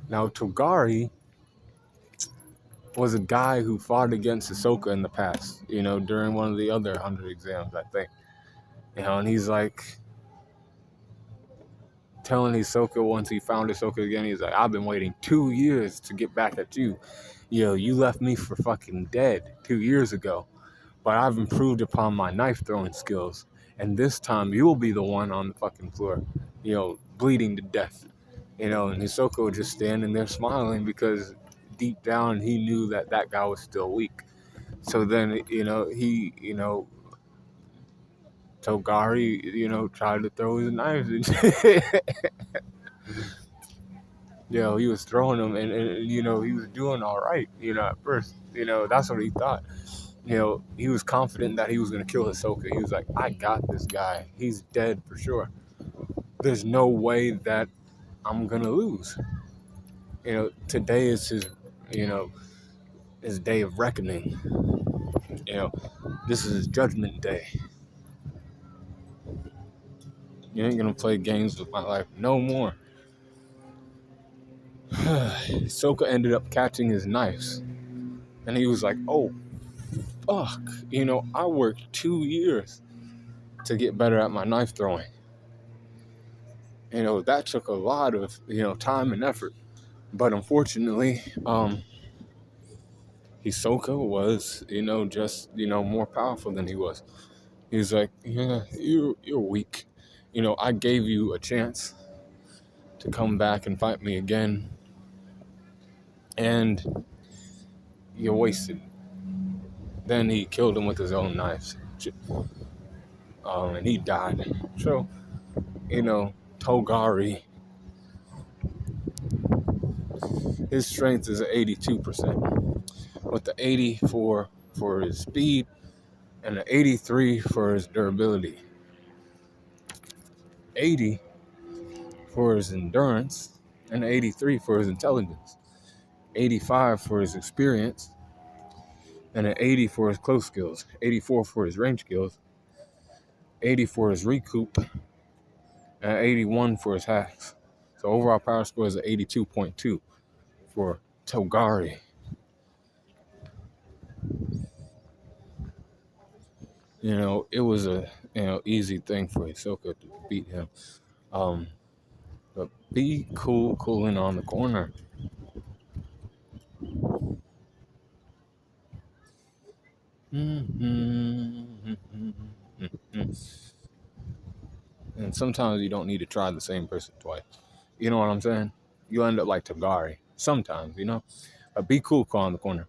Now, Togari was a guy who fought against Hisoka in the past, during one of the other 100 exams, I think. And he's like telling Hisoka once he found Hisoka again, he's like, I've been waiting 2 years to get back at you. You left me for fucking dead 2 years ago, but I've improved upon my knife throwing skills. And this time you'll be the one on the fucking floor, bleeding to death. And Hisoka was just standing there smiling because deep down he knew that guy was still weak. So then, Togari, tried to throw his knives. He was throwing them and he was doing all right, at first. That's what he thought. He was confident that he was going to kill Hisoka. He was like, I got this guy. He's dead for sure. There's no way that I'm going to lose. Today is his day of reckoning. This is his judgment day. You ain't going to play games with my life no more. Hisoka ended up catching his knives. And he was like, oh, fuck. I worked 2 years to get better at my knife throwing. That took a lot of, time and effort. But unfortunately, Hisoka was, just, more powerful than he was. He's like, yeah, you're weak. I gave you a chance to come back and fight me again. And you wasted. Then he killed him with his own knives. And he died. So, Togari, his strength is 82%. With the 84 for his speed and the 83 for his durability. 80 for his endurance and 83 for his intelligence. 85 for his experience and an 80 for his close skills. 84 for his range skills. 80 for his recoup and 81 for his hacks. So overall power score is 82.2 for Togari. It was a easy thing for Hisoka to beat him. But be cooling on the corner. And sometimes you don't need to try the same person twice. You know what I'm saying? You end up like Togari. Sometimes, But be cool on the corner.